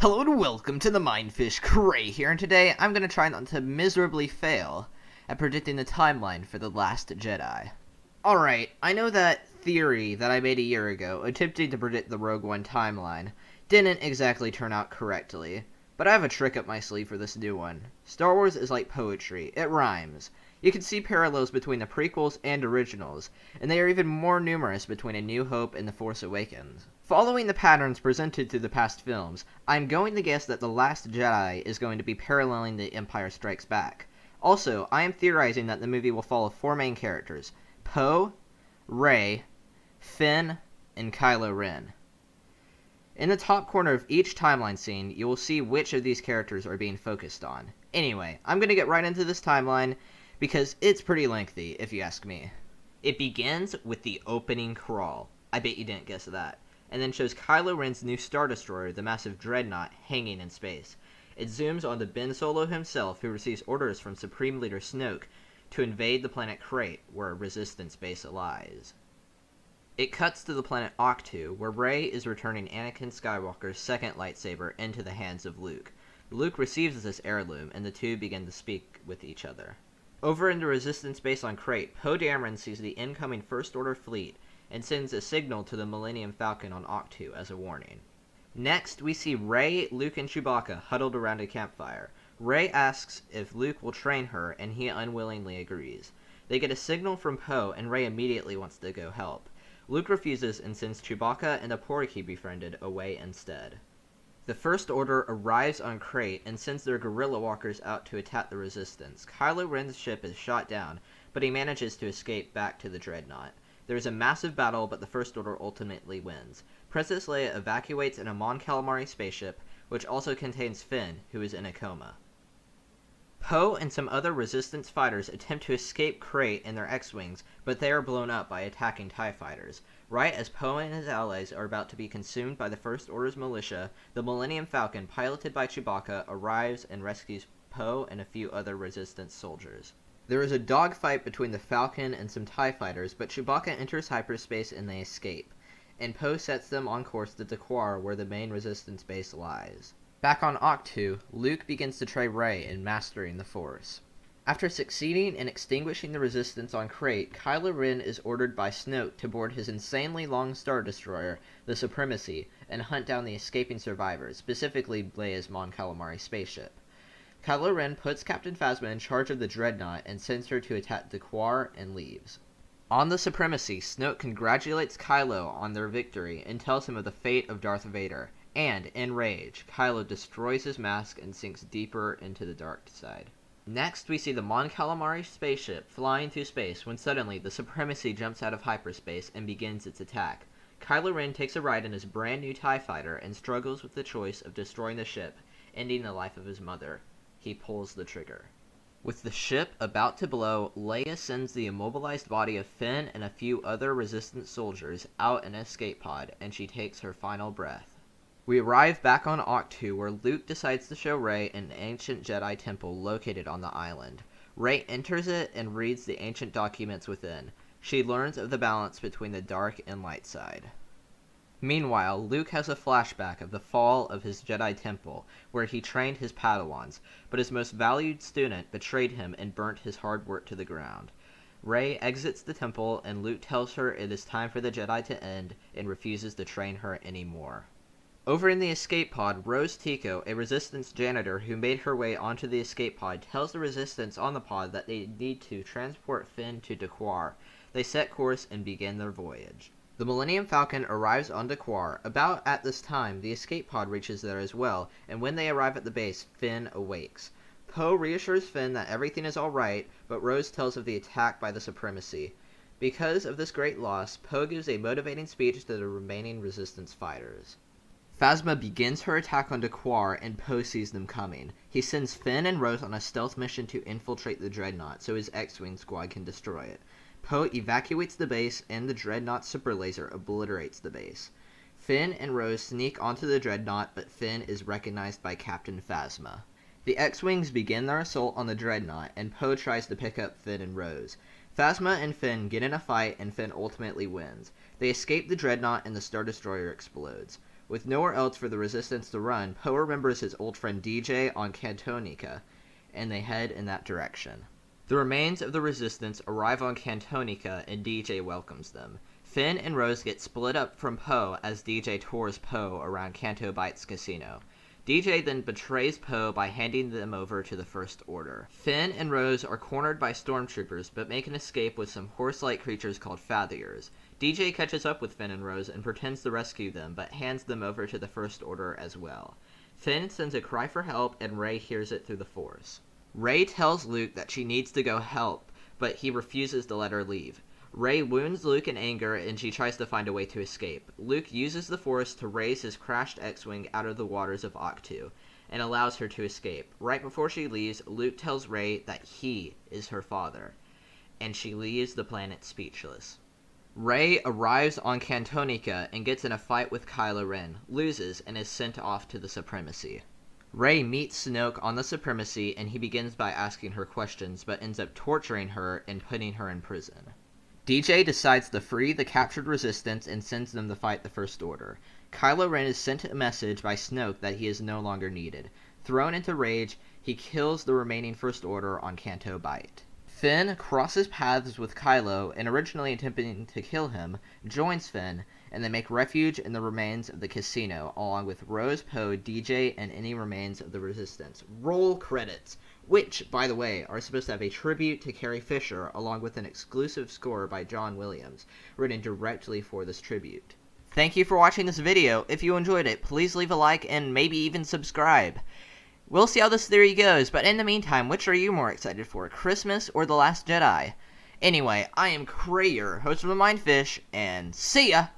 Hello and welcome to the MineFish. Cray here, and today I'm going to try not to miserably fail at predicting the timeline for The Last Jedi. Alright, I know that theory that I made a year ago, attempting to predict the Rogue One timeline, didn't exactly turn out correctly, but I have a trick up my sleeve for this new one. Star Wars is like poetry, it rhymes. You can see parallels between the prequels and originals, and they are even more numerous between A New Hope and The Force Awakens. Following the patterns presented through the past films, I'm going to guess that The Last Jedi is going to be paralleling The Empire Strikes Back. Also, I am theorizing that the movie will follow four main characters: Poe, Rey, Finn, and Kylo Ren. In the top corner of each timeline scene, you will see which of these characters are being focused on. Anyway, I'm going to get right into this timeline, because it's pretty lengthy, if you ask me. It begins with the opening crawl. I bet you didn't guess that. And then shows Kylo Ren's new Star Destroyer, the massive Dreadnought, hanging in space. It zooms onto Ben Solo himself, who receives orders from Supreme Leader Snoke to invade the planet Krayt, where a Resistance base lies. It cuts to the planet Ahch-To, where Rey is returning Anakin Skywalker's second lightsaber into the hands of Luke. Luke receives this heirloom, and the two begin to speak with each other. Over in the Resistance base on Krayt, Poe Dameron sees the incoming First Order fleet and sends a signal to the Millennium Falcon on Ahch-To as a warning. Next, we see Rey, Luke, and Chewbacca huddled around a campfire. Rey asks if Luke will train her, and he unwillingly agrees. They get a signal from Poe, and Rey immediately wants to go help. Luke refuses and sends Chewbacca and the Porg he befriended away instead. The First Order arrives on Krayt and sends their guerrilla walkers out to attack the Resistance. Kylo Ren's ship is shot down, but he manages to escape back to the Dreadnought. There is a massive battle, but the First Order ultimately wins. Princess Leia evacuates in a Mon Calamari spaceship, which also contains Finn, who is in a coma. Poe and some other Resistance fighters attempt to escape Krayt in their X-Wings, but they are blown up by attacking TIE fighters. Right as Poe and his allies are about to be consumed by the First Order's militia, the Millennium Falcon, piloted by Chewbacca, arrives and rescues Poe and a few other Resistance soldiers. There is a dogfight between the Falcon and some TIE fighters, but Chewbacca enters hyperspace and they escape, and Poe sets them on course to Dakwar, where the main Resistance base lies. Back on Ahch-To, Luke begins to train Rey in mastering the Force. After succeeding in extinguishing the Resistance on Krayt, Kylo Ren is ordered by Snoke to board his insanely long Star Destroyer, the Supremacy, and hunt down the escaping survivors, specifically Leia's Mon Calamari spaceship. Kylo Ren puts Captain Phasma in charge of the Dreadnought and sends her to attack Dakwar and leaves. On the Supremacy, Snoke congratulates Kylo on their victory and tells him of the fate of Darth Vader, and, in rage, Kylo destroys his mask and sinks deeper into the dark side. Next, we see the Mon Calamari spaceship flying through space when suddenly the Supremacy jumps out of hyperspace and begins its attack. Kylo Ren takes a ride in his brand new TIE fighter and struggles with the choice of destroying the ship, ending the life of his mother. He pulls the trigger. With the ship about to blow, Leia sends the immobilized body of Finn and a few other Resistance soldiers out in an escape pod, and she takes her final breath. We arrive back on Ahch-To, where Luke decides to show Rey an ancient Jedi temple located on the island. Rey enters it and reads the ancient documents within. She learns of the balance between the dark and light side. Meanwhile, Luke has a flashback of the fall of his Jedi temple, where he trained his Padawans, but his most valued student betrayed him and burnt his hard work to the ground. Rey exits the temple, and Luke tells her it is time for the Jedi to end and refuses to train her anymore. Over in the escape pod, Rose Tico, a Resistance janitor who made her way onto the escape pod, tells the Resistance on the pod that they need to transport Finn to Dakwar. They set course and begin their voyage. The Millennium Falcon arrives on Dakwar. About at this time, the escape pod reaches there as well, and when they arrive at the base, Finn awakes. Poe reassures Finn that everything is alright, but Rose tells of the attack by the Supremacy. Because of this great loss, Poe gives a motivating speech to the remaining Resistance fighters. Phasma begins her attack on Dakwar, and Poe sees them coming. He sends Finn and Rose on a stealth mission to infiltrate the Dreadnought so his X-Wing squad can destroy it. Poe evacuates the base, and the Dreadnought super laser obliterates the base. Finn and Rose sneak onto the Dreadnought, but Finn is recognized by Captain Phasma. The X-Wings begin their assault on the Dreadnought, and Poe tries to pick up Finn and Rose. Phasma and Finn get in a fight, and Finn ultimately wins. They escape the Dreadnought, and the Star Destroyer explodes. With nowhere else for the Resistance to run, Poe remembers his old friend DJ on Cantonica, and they head in that direction. The remains of the Resistance arrive on Cantonica, and DJ welcomes them. Finn and Rose get split up from Poe as DJ tours Poe around Canto Bight's casino. DJ then betrays Poe by handing them over to the First Order. Finn and Rose are cornered by stormtroopers, but make an escape with some horse-like creatures called Fathiers. DJ catches up with Finn and Rose and pretends to rescue them, but hands them over to the First Order as well. Finn sends a cry for help, and Rey hears it through the Force. Rey tells Luke that she needs to go help, but he refuses to let her leave. Rey wounds Luke in anger, and she tries to find a way to escape. Luke uses the Force to raise his crashed X-Wing out of the waters of Octu, and allows her to escape. Right before she leaves, Luke tells Rey that he is her father, and she leaves the planet speechless. Rey arrives on Cantonica and gets in a fight with Kylo Ren, loses, and is sent off to the Supremacy. Rey meets Snoke on the Supremacy, and he begins by asking her questions, but ends up torturing her and putting her in prison. DJ decides to free the captured Resistance and sends them to fight the First Order. Kylo Ren is sent a message by Snoke that he is no longer needed. Thrown into rage, he kills the remaining First Order on Canto Bight. Finn crosses paths with Kylo, and originally attempting to kill him, joins Finn, and they make refuge in the remains of the casino, along with Rose, Poe, DJ, and any remains of the Resistance. Roll credits! Which, by the way, are supposed to have a tribute to Carrie Fisher, along with an exclusive score by John Williams, written directly for this tribute. Thank you for watching this video. If you enjoyed it, please leave a like and maybe even subscribe. We'll see how this theory goes, but in the meantime, which are you more excited for, Christmas or The Last Jedi? Anyway, I am Krayer, host of the MineFish, and see ya!